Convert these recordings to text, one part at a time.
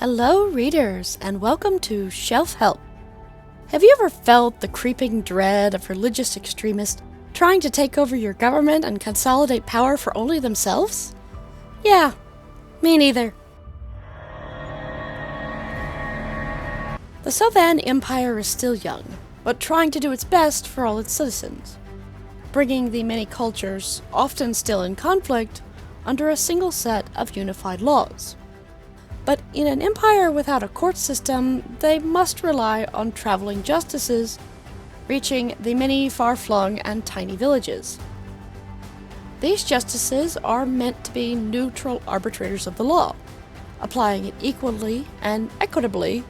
Hello, readers, and welcome to Shelf Help. Have you ever felt the creeping dread of religious extremists trying to take over your government and consolidate power for only themselves? Yeah, me neither. The Swan Empire is still young, but trying to do its best for all its citizens, bringing the many cultures, often still in conflict, under a single set of unified laws. But in an empire without a court system, they must rely on traveling justices, reaching the many far-flung and tiny villages. These justices are meant to be neutral arbitrators of the law, applying it equally and equitably,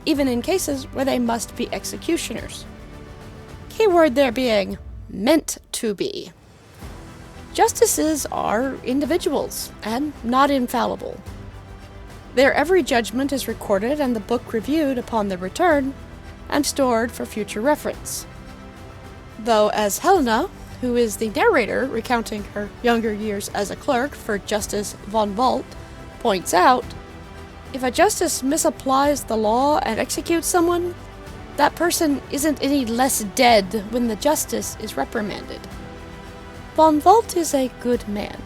even in cases where they must be executioners. Keyword there being meant to be. Justices are individuals and not infallible. Their every judgment is recorded and the book reviewed upon their return and stored for future reference. Though as Helena, who is the narrator recounting her younger years as a clerk for Justice von Volt, points out, if a justice misapplies the law and executes someone, that person isn't any less dead when the justice is reprimanded. Von Volt is a good man.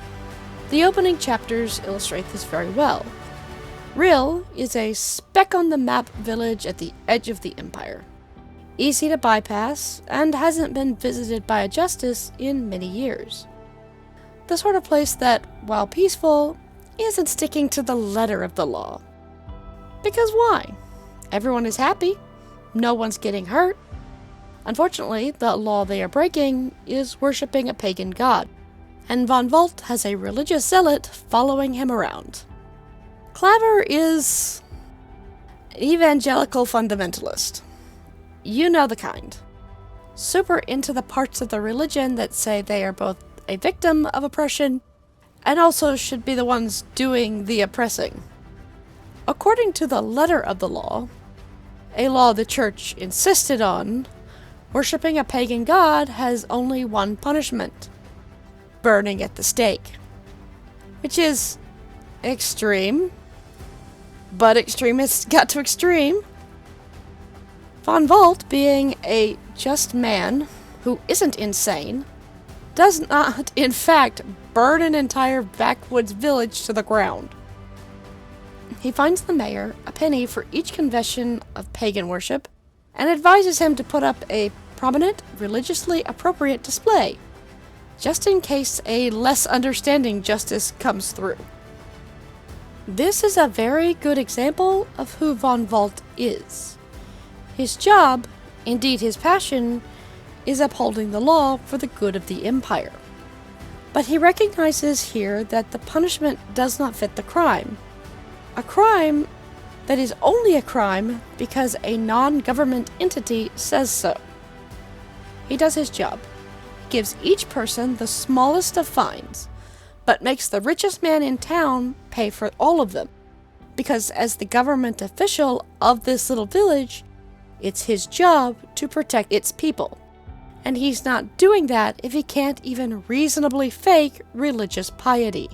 The opening chapters illustrate this very well. Rill is a speck-on-the-map village at the edge of the empire, easy to bypass, and hasn't been visited by a justice in many years. The sort of place that, while peaceful, isn't sticking to the letter of the law. Because why? Everyone is happy, no one's getting hurt. Unfortunately, the law they are breaking is worshipping a pagan god, and Von Volt has a religious zealot following him around. Claver is an evangelical fundamentalist. You know the kind. Super into the parts of the religion that say they are both a victim of oppression and also should be the ones doing the oppressing. According to the letter of the law, a law the church insisted on, worshipping a pagan god has only one punishment: burning at the stake. Which is extreme. But extremists got to extreme. Von Volt, being a just man who isn't insane, does not, in fact, burn an entire backwoods village to the ground. He finds the mayor a penny for each confession of pagan worship and advises him to put up a prominent, religiously appropriate display, just in case a less understanding justice comes through. This is a very good example of who Von Volt is. His job, indeed his passion, is upholding the law for the good of the empire. But he recognizes here that the punishment does not fit the crime. A crime that is only a crime because a non-government entity says so. He does his job, gives each person the smallest of fines, but makes the richest man in town pay for all of them, because as the government official of this little village, it's his job to protect its people, and he's not doing that if he can't even reasonably fake religious piety.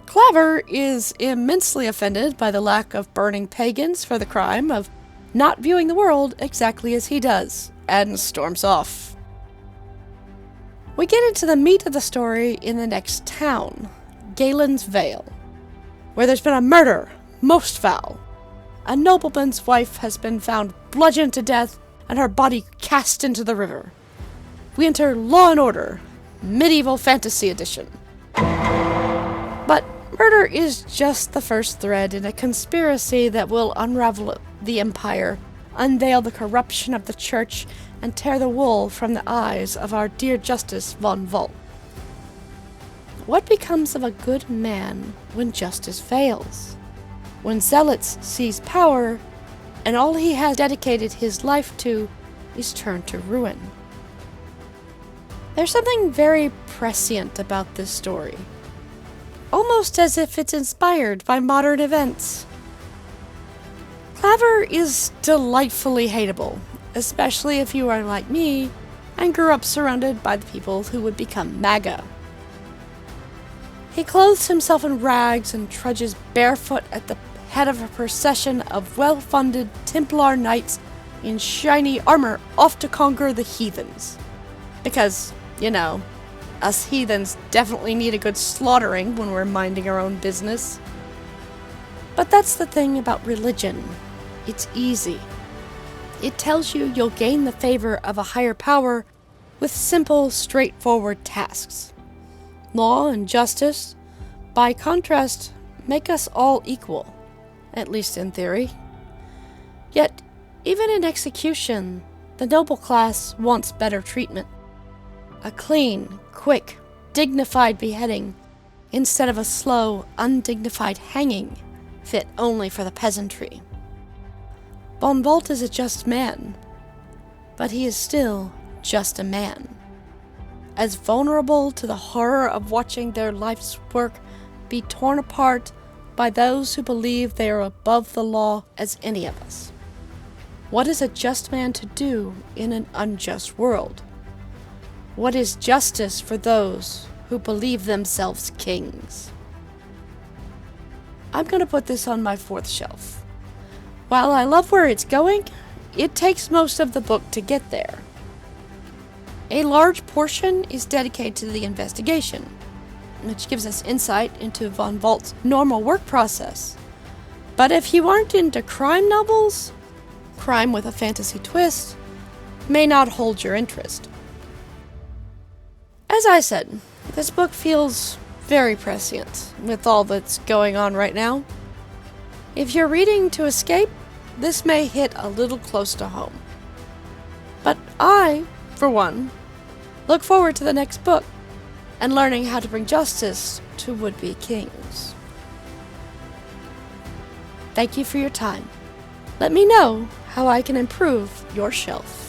Claver is immensely offended by the lack of burning pagans for the crime of not viewing the world exactly as he does, and storms off. We get into the meat of the story in the next town, Galen's Vale, where there's been a murder, most foul. A nobleman's wife has been found bludgeoned to death and her body cast into the river. We enter Law and Order, Medieval Fantasy Edition. But murder is just the first thread in a conspiracy that will unravel the empire, unveil the corruption of the church, and tear the wool from the eyes of our dear Justice von Volt. What becomes of a good man when justice fails? When zealots seize power, and all he has dedicated his life to is turned to ruin? There's something very prescient about this story, almost as if it's inspired by modern events. Claver is delightfully hateable, especially if you are like me and grew up surrounded by the people who would become MAGA. He clothes himself in rags and trudges barefoot at the head of a procession of well-funded Templar knights in shiny armor off to conquer the heathens. Because, us heathens definitely need a good slaughtering when we're minding our own business. But that's the thing about religion. It's easy. It tells you you'll gain the favor of a higher power with simple, straightforward tasks. Law and justice, by contrast, make us all equal, at least in theory. Yet, even in execution, the noble class wants better treatment. A clean, quick, dignified beheading, instead of a slow, undignified hanging, fit only for the peasantry. Von Bolt is a just man, but he is still just a man. As vulnerable to the horror of watching their life's work be torn apart by those who believe they are above the law as any of us. What is a just man to do in an unjust world? What is justice for those who believe themselves kings? I'm going to put this on my 4th shelf. While I love where it's going, it takes most of the book to get there. A large portion is dedicated to the investigation, which gives us insight into von Bolt's normal work process. But if you aren't into crime novels, crime with a fantasy twist may not hold your interest. As I said, this book feels very prescient with all that's going on right now. If you're reading to escape, this may hit a little close to home. But I, for one, look forward to the next book and learning how to bring justice to would-be kings. Thank you for your time. Let me know how I can improve your shelf.